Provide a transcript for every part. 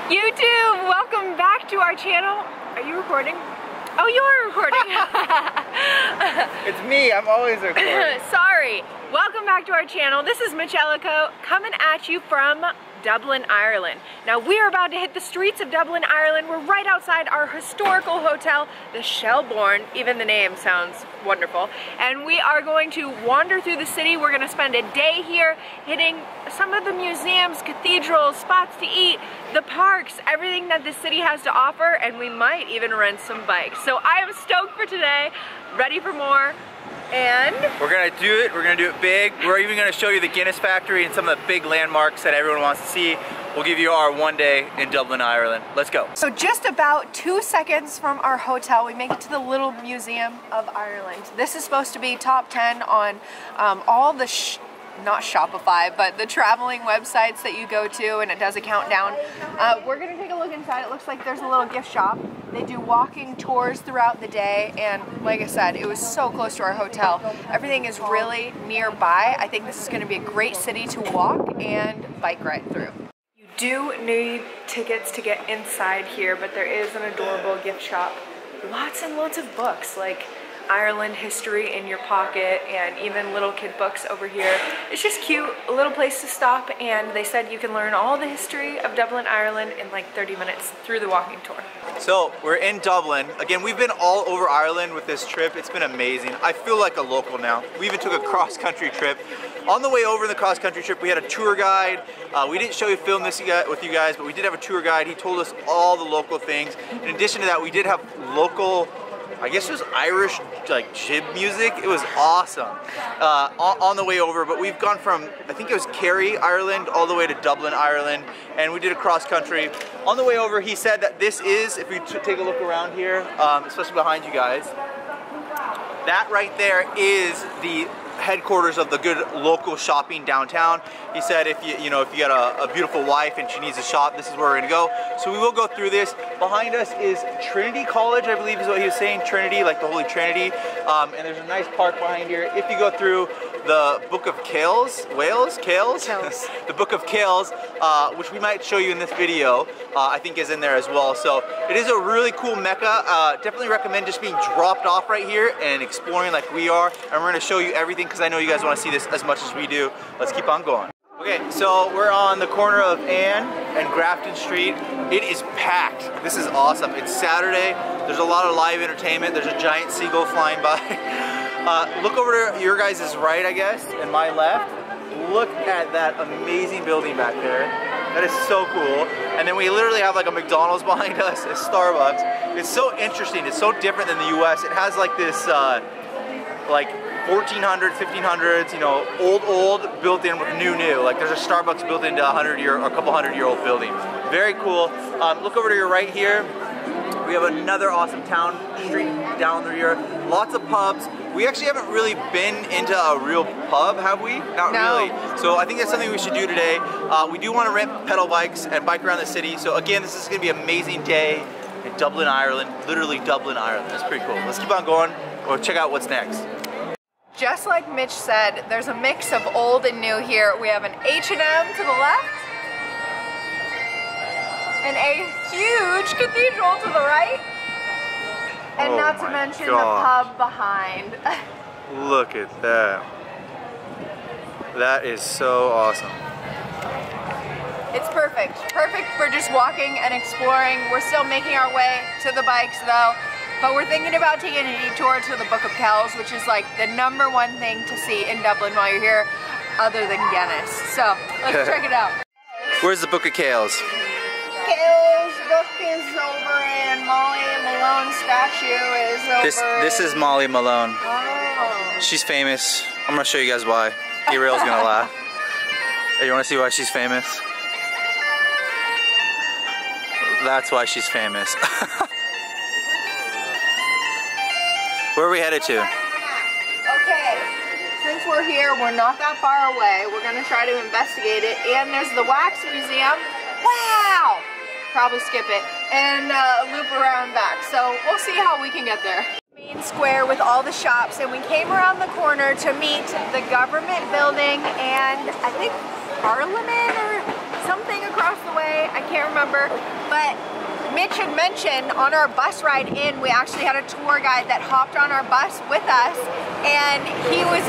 YouTube, welcome back to our channel. Are you recording? Oh, you are recording. It's me, I'm always recording. Sorry. Welcome back to our channel. This is MitchEllaCo coming at you from Dublin, Ireland. Now we are about to hit the streets of Dublin, Ireland. We're right outside our historical hotel, the Shelbourne. Even the name sounds wonderful. And we are going to wander through the city. We're going to spend a day here hitting some of the museums, cathedrals, spots to eat, the parks, everything that the city has to offer, and we might even rent some bikes. So I am stoked for today, ready for more. And we're gonna do it big. We're even gonna show you the Guinness Factory and some of the big landmarks that everyone wants to see. We'll give you our one day in Dublin, Ireland. Let's go. So just about 2 seconds from our hotel, we make it to the Little Museum of Ireland. This is supposed to be top 10 on all the not Shopify, but the traveling websites that you go to, and it does a countdown. We're gonna take a look inside. It looks like there's a little gift shop. They do walking tours throughout the day, and like I said, it was so close to our hotel. Everything is really nearby. I think this is gonna be a great city to walk and bike ride through. You do need tickets to get inside here, but there is an adorable gift shop. Lots and lots of books, like Ireland history in your pocket, and even little kid books over here. It's just cute, a little place to stop, and they said you can learn all the history of Dublin, Ireland in like 30 minutes through the walking tour. So we're in Dublin. Again, we've been all over Ireland with this trip. It's been amazing. I feel like a local now. We even took a cross-country trip. On the way over in the cross-country trip, we had a tour guide. We didn't film this with you guys, but we did have a tour guide. He told us all the local things. In addition to that, we did have local, I guess it was Irish like jib music. It was awesome on the way over, but we've gone from, I think it was Kerry, Ireland, all the way to Dublin, Ireland, and we did a cross country. On the way over, he said that this is, if we take a look around here, especially behind you guys, that right there is the headquarters of the good local shopping downtown. He said if you got a beautiful wife and she needs a shop, this is where we're gonna go. So we will go through this. Behind us is Trinity College, I believe is what he was saying, Trinity, like the Holy Trinity. And there's a nice park behind here. If you go through the Book of Kells, the Book of Kells, which we might show you in this video, I think is in there as well. So it is a really cool mecca. Definitely recommend just being dropped off right here and exploring like we are. And we're gonna show you everything because I know you guys want to see this as much as we do. Let's keep on going. Okay, so we're on the corner of Ann and Grafton Street. It is packed. This is awesome. It's Saturday. There's a lot of live entertainment. There's a giant seagull flying by. Look over to your guys' right, I guess, and my left. Look at that amazing building back there. That is so cool. And then we literally have like a McDonald's behind us, a Starbucks. It's so interesting. It's so different than the US. It has like this, like 1400s, 1500s, you know, old built in with new. Like there's a Starbucks built into a couple hundred-year-old building. Very cool. Look over to your right here. We have another awesome town street down through here. Lots of pubs. We actually haven't really been into a real pub, have we? Not really. So I think that's something we should do today. We do want to rent pedal bikes and bike around the city. So again, this is going to be an amazing day in Dublin, Ireland. Literally Dublin, Ireland. That's pretty cool. Let's keep on going. We'll check out what's next. Just like Mitch said, there's a mix of old and new here. We have an H&M to the left, and a huge cathedral to the right, and not to mention the pub behind. Look at that. That is so awesome. It's perfect. Perfect for just walking and exploring. We're still making our way to the bikes though. But we're thinking about taking a detour to the Book of Kells, which is like the #1 thing to see in Dublin while you're here, other than Guinness. So let's check it out. Where's the Book of Kells? Kells book is over, and Molly Malone's statue is over. This is Molly Malone. Oh. She's famous. I'm gonna show you guys why. Gabriel's gonna laugh. Hey, you wanna see why she's famous? That's why she's famous. Where are we headed to? Okay, since we're here, we're not that far away. We're gonna try to investigate it. And there's the Wax Museum. Wow! Probably skip it. And loop around back. So we'll see how we can get there. Main square with all the shops, and we came around the corner to meet the government building and I think Parliament or something across the way, I can't remember, but Mitch had mentioned on our bus ride in, we actually had a tour guide that hopped on our bus with us, and he was,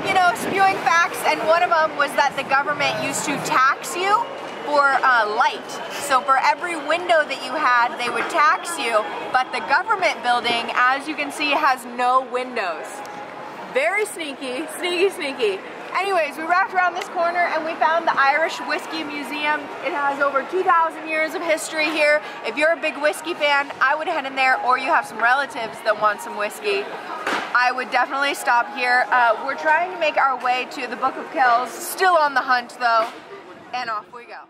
you know, spewing facts, and one of them was that the government used to tax you for light. So for every window that you had, they would tax you, but the government building, as you can see, has no windows. Very sneaky, sneaky, sneaky. Anyways, we wrapped around this corner and we found the Irish Whiskey Museum. It has over 2,000 years of history here. If you're a big whiskey fan, I would head in there, or you have some relatives that want some whiskey, I would definitely stop here. We're trying to make our way to the Book of Kells, still on the hunt though, and off we go.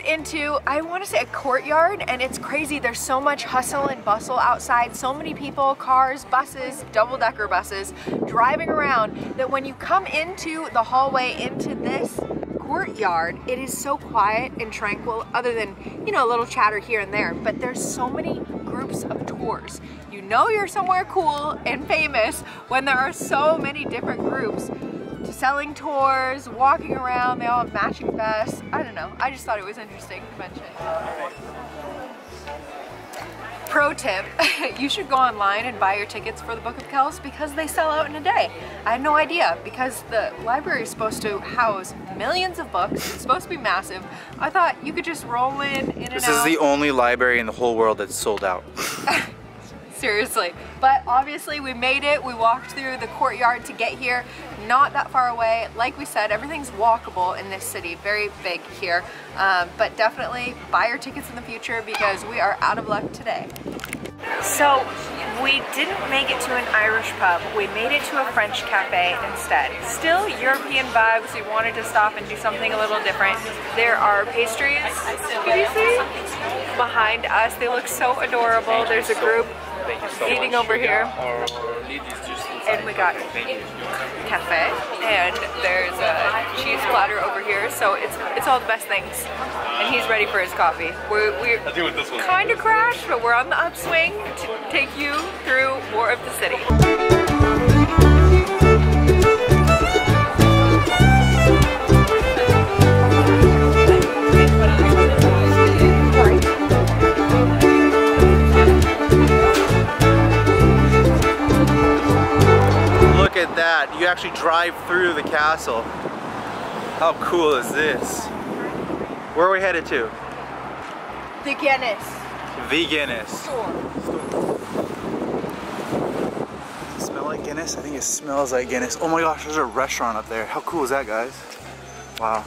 Into, I want to say, a courtyard, and it's crazy. There's so much hustle and bustle outside, so many people, cars, buses, double-decker buses driving around, that when you come into the hallway into this courtyard, it is so quiet and tranquil, other than, you know, a little chatter here and there, but there's so many groups of tours. You know you're somewhere cool and famous when there are so many different groups selling tours, walking around. They all have matching vests. I don't know. I just thought it was interesting to mention. Pro tip, you should go online and buy your tickets for the Book of Kells because they sell out in a day. I had no idea, because the library is supposed to house millions of books. It's supposed to be massive. I thought you could just roll in and out. This is the only library in the whole world that's sold out. Seriously. But obviously we made it. We walked through the courtyard to get here. Not that far away. Like we said, everything's walkable in this city. Very big here. But definitely buy your tickets in the future because we are out of luck today. So we didn't make it to an Irish pub. We made it to a French cafe instead. Still European vibes. We wanted to stop and do something a little different. There are pastries. Can you see? Behind us. They look so adorable. There's a group eating over here, and we got cafe, and there's a cheese platter over here, so it's all the best things, and he's ready for his coffee. We're kind of crashed, but we're on the upswing to take you through more of the city. Look at that, you actually drive through the castle. How cool is this? Where are we headed to? The Guinness. The Guinness. Store. Does it smell like Guinness? I think it smells like Guinness. Oh my gosh, there's a restaurant up there. How cool is that, guys? Wow.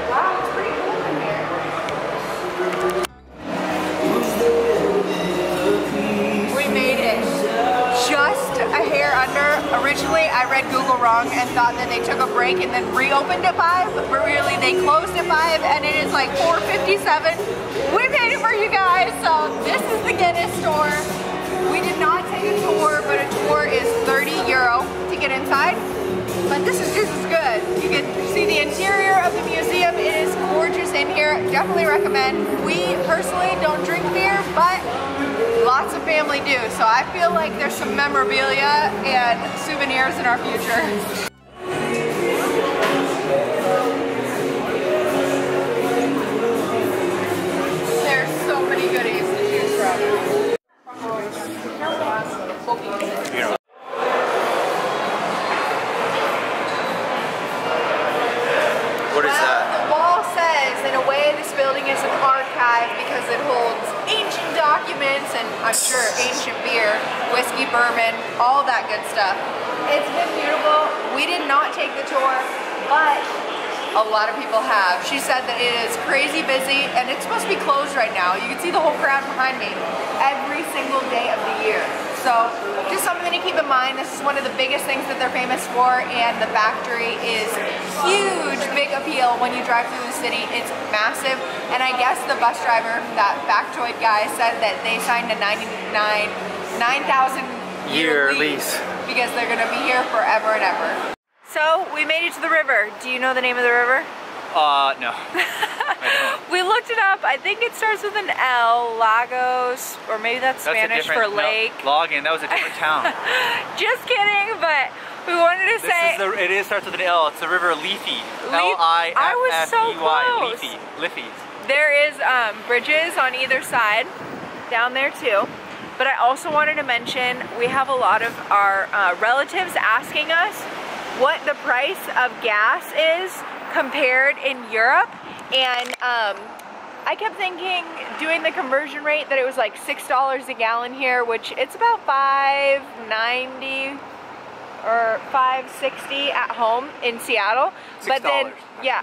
Wow, it's pretty cool in here. A hair under. Originally I read Google wrong and thought that they took a break and then reopened at 5, but really they closed at 5 and it is like 4:57. We made it for you guys. So this is the Guinness store. We did not take a tour, but a tour is €30 to get inside. But this is just as good. You can see the interior of the museum. It is gorgeous in here. Definitely recommend. We personally don't drink beer, but lots of family do. So I feel like there's some memorabilia and souvenirs in our future. There's so many goodies to choose from. What is that? The wall says, in a way, this building is an archive because it holds ancient documents and, I'm sure, ancient beer, whiskey, bourbon, all that good stuff. It's been beautiful. We did not take the tour, but a lot of people have. She said that it is crazy busy and it's supposed to be closed right now. You can see the whole crowd behind me every single day of the year. So just something to keep in mind. This is one of the biggest things that they're famous for, and the factory is huge, big appeal when you drive through the city. It's massive, and I guess the bus driver, that factoid guy, said that they signed a 9,000 year lease because they're gonna be here forever and ever. So we made it to the river. Do you know the name of the river? No. I don't. We looked it up. I think it starts with an L, Lagos, or maybe that's Spanish for lake. No, Login, that was a different town. Just kidding, but we wanted to say. It starts with an L. It's the river Liffey. I was so close. Liffey. There is bridges on either side, down there too. But I also wanted to mention we have a lot of our relatives asking us what the price of gas is compared in Europe, and I kept thinking, doing the conversion rate, that it was like $6 a gallon here, which it's about $5.90 or $5.60 at home in Seattle. But then, yeah,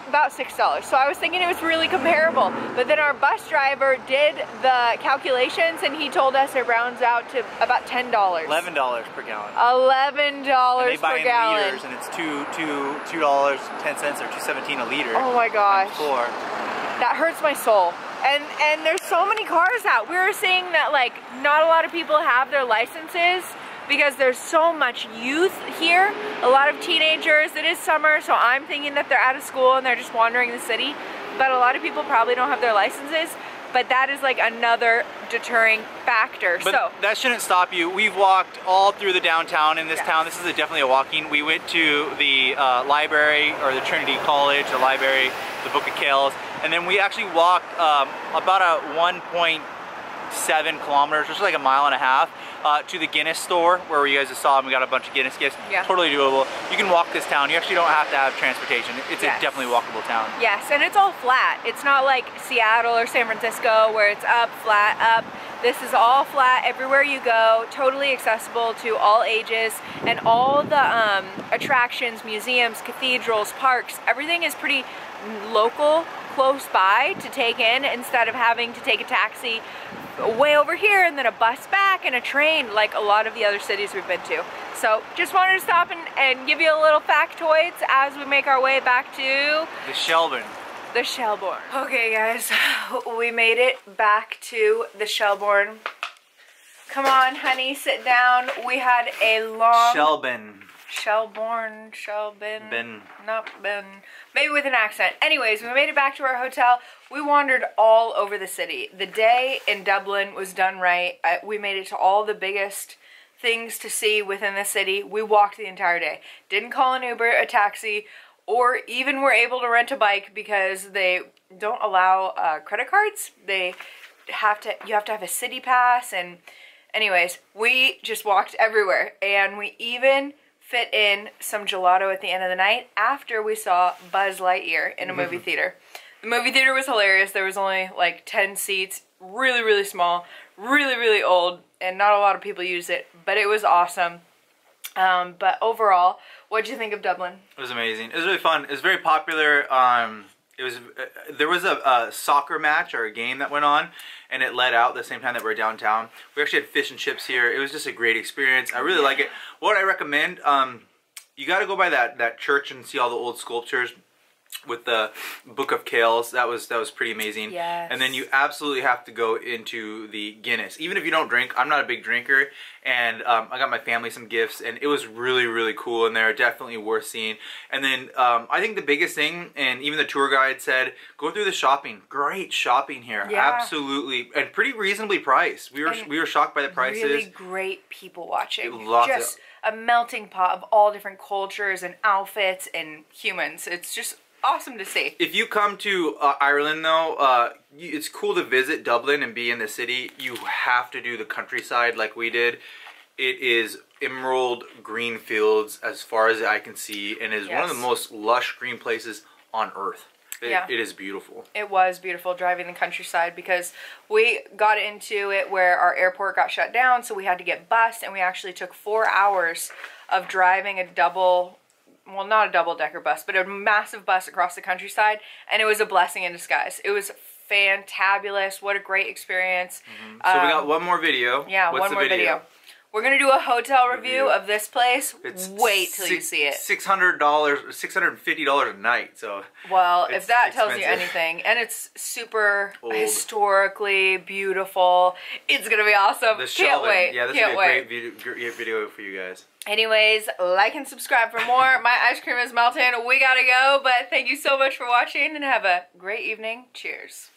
about $6. So I was thinking it was really comparable. But then our bus driver did the calculations and he told us it rounds out to about $10. $11 per gallon. $11 per gallon. Liters, and it's $2.10 or $2.17 a liter. Oh my gosh. That hurts my soul. And there's so many cars out. We were seeing that like not a lot of people have their licenses because there's so much youth here, a lot of teenagers. It is summer, so I'm thinking that they're out of school and they're just wandering the city. But a lot of people probably don't have their licenses. But that is like another deterring factor. But so that shouldn't stop you. We've walked all through the downtown in this town. This is definitely a walking. We went to the library, or the Trinity College, the library, the Book of Kells, and then we actually walked about a 1.7 kilometers, which is like a mile and a half, to the Guinness store, where you guys just saw, and we got a bunch of Guinness gifts. Yeah. Totally doable. You can walk this town. You actually don't have to have transportation. It's a definitely walkable town. Yes, and it's all flat. It's not like Seattle or San Francisco where it's up, flat, up. This is all flat everywhere you go, totally accessible to all ages, and all the attractions, museums, cathedrals, parks, everything is pretty local, close by to take in, instead of having to take a taxi way over here and then a bus back and a train like a lot of the other cities we've been to. So just wanted to stop and give you a little factoids as we make our way back to the Shelburne. The Shelburne. Okay guys, we made it back to the Shelburne. Come on honey, sit down. We had a long... Shelburne, not Ben, maybe with an accent. Anyways, we made it back to our hotel. We wandered all over the city. The day in Dublin was done right. We made it to all the biggest things to see within the city. We walked the entire day. Didn't call an Uber, a taxi, or even were able to rent a bike because they don't allow credit cards. You have to have a city pass, and anyways, we just walked everywhere, and we even fit in some gelato at the end of the night after we saw Buzz Lightyear in a movie theater. The movie theater was hilarious. There was only like 10 seats, really, really small, really, really old, and not a lot of people use it, but it was awesome. But overall, what did you think of Dublin? It was amazing. It was really fun. It was very popular. There was a soccer match or a game that went on, and it let out the same time that we're downtown. We actually had fish and chips here. It was just a great experience. I really like it. What I recommend, you got to go by that church and see all the old sculptures with the Book of Kells. That was pretty amazing. Yes. And then you absolutely have to go into the Guinness. Even if you don't drink, I'm not a big drinker, and I got my family some gifts, and it was really, really cool in there. Definitely worth seeing. And then I think the biggest thing, and even the tour guide said, go through the shopping. Great shopping here. Yeah. Absolutely. And pretty reasonably priced. We were shocked by the prices. Really great people watching. Just a melting pot of all different cultures and outfits and humans. It's just awesome to see. If you come to Ireland though, it's cool to visit Dublin and be in the city. You have to do the countryside like we did. It is emerald green fields as far as I can see, and is one of the most lush green places on earth. It is beautiful. It was beautiful driving the countryside, because we got into it where our airport got shut down, so we had to get bused, and we actually took 4 hours of driving a double, well, not a double-decker bus, but a massive bus across the countryside, and it was a blessing in disguise. It was fantabulous. What a great experience. So we got one more video. Yeah, one more video. We're gonna do a hotel review of this place. Wait till you see it. $600, $650 a night. So well, if that tells you anything, and it's super historically beautiful, it's gonna be awesome. Can't wait. Yeah, this will be a great video for you guys. Anyways, like and subscribe for more. My ice cream is melting. We gotta go, but thank you so much for watching and have a great evening. Cheers.